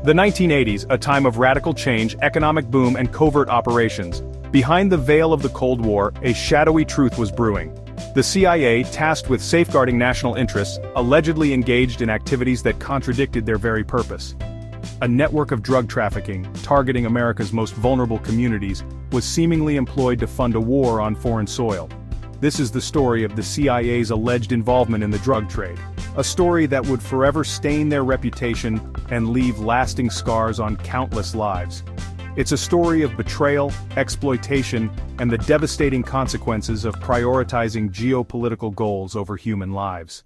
The 1980s, a time of radical change, economic boom, and covert operations. Behind the veil of the Cold War, a shadowy truth was brewing. The CIA, tasked with safeguarding national interests, allegedly engaged in activities that contradicted their very purpose. A network of drug trafficking, targeting America's most vulnerable communities, was seemingly employed to fund a war on foreign soil. This is the story of the CIA's alleged involvement in the drug trade. A story that would forever stain their reputation and leave lasting scars on countless lives. It's a story of betrayal, exploitation, and the devastating consequences of prioritizing geopolitical goals over human lives.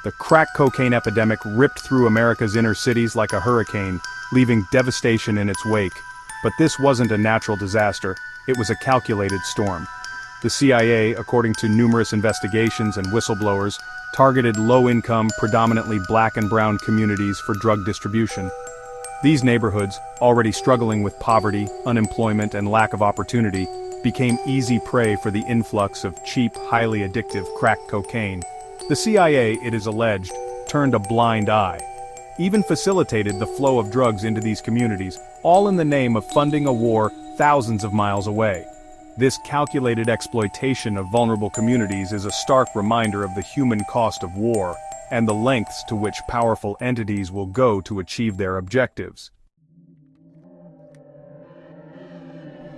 The crack cocaine epidemic ripped through America's inner cities like a hurricane, leaving devastation in its wake. But this wasn't a natural disaster, it was a calculated storm. The CIA, according to numerous investigations and whistleblowers, targeted low-income, predominantly black and brown communities for drug distribution. These neighborhoods, already struggling with poverty, unemployment, and lack of opportunity, became easy prey for the influx of cheap, highly addictive crack cocaine. The CIA, it is alleged, turned a blind eye. Even facilitated the flow of drugs into these communities, all in the name of funding a war thousands of miles away. This calculated exploitation of vulnerable communities is a stark reminder of the human cost of war, and the lengths to which powerful entities will go to achieve their objectives.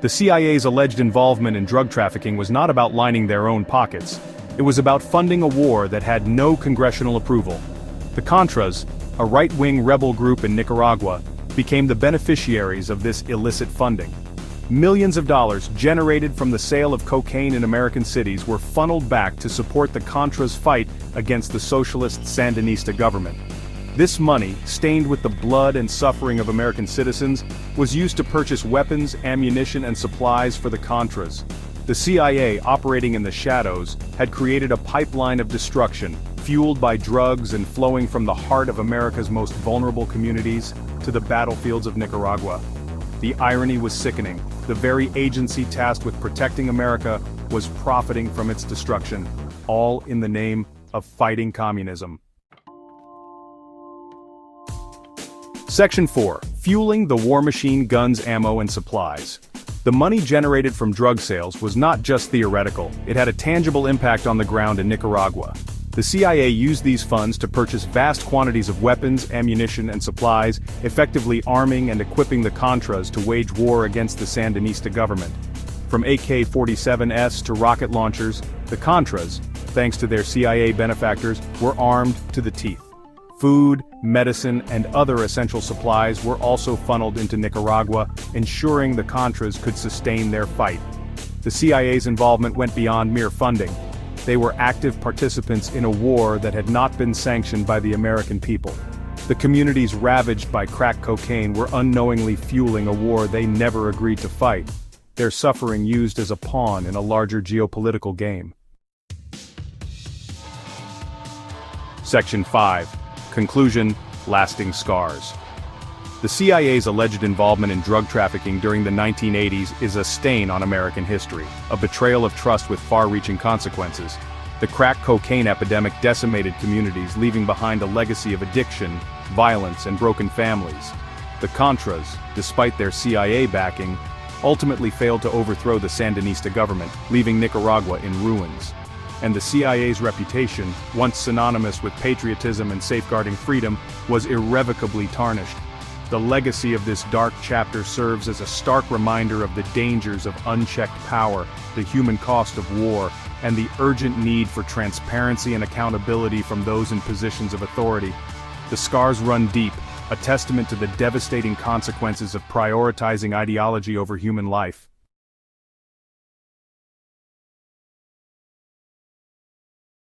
The CIA's alleged involvement in drug trafficking was not about lining their own pockets. It was about funding a war that had no congressional approval. The Contras, a right-wing rebel group in Nicaragua, became the beneficiaries of this illicit funding. Millions of dollars generated from the sale of cocaine in American cities were funneled back to support the Contras' fight against the socialist Sandinista government. This money, stained with the blood and suffering of American citizens, was used to purchase weapons, ammunition, and supplies for the Contras. The CIA, operating in the shadows, had created a pipeline of destruction, fueled by drugs and flowing from the heart of America's most vulnerable communities to the battlefields of Nicaragua. The irony was sickening. The very agency tasked with protecting America was profiting from its destruction, all in the name of fighting communism. Section 4. Fueling the war machine: guns, ammo, and supplies. The money generated from drug sales was not just theoretical, it had a tangible impact on the ground in Nicaragua. The CIA used these funds to purchase vast quantities of weapons, ammunition, and supplies, effectively arming and equipping the Contras to wage war against the Sandinista government. From AK-47s to rocket launchers, the Contras, thanks to their CIA benefactors, were armed to the teeth. Food, medicine, and other essential supplies were also funneled into Nicaragua, ensuring the Contras could sustain their fight. The CIA's involvement went beyond mere funding. They were active participants in a war that had not been sanctioned by the American people. The communities ravaged by crack cocaine were unknowingly fueling a war they never agreed to fight, their suffering used as a pawn in a larger geopolitical game. Section 5. Conclusion: lasting scars. The CIA's alleged involvement in drug trafficking during the 1980s is a stain on American history, a betrayal of trust with far-reaching consequences. The crack cocaine epidemic decimated communities, leaving behind a legacy of addiction, violence, and broken families. The Contras, despite their CIA backing, ultimately failed to overthrow the Sandinista government, leaving Nicaragua in ruins. And the CIA's reputation, once synonymous with patriotism and safeguarding freedom, was irrevocably tarnished. The legacy of this dark chapter serves as a stark reminder of the dangers of unchecked power, the human cost of war, and the urgent need for transparency and accountability from those in positions of authority. The scars run deep, a testament to the devastating consequences of prioritizing ideology over human life.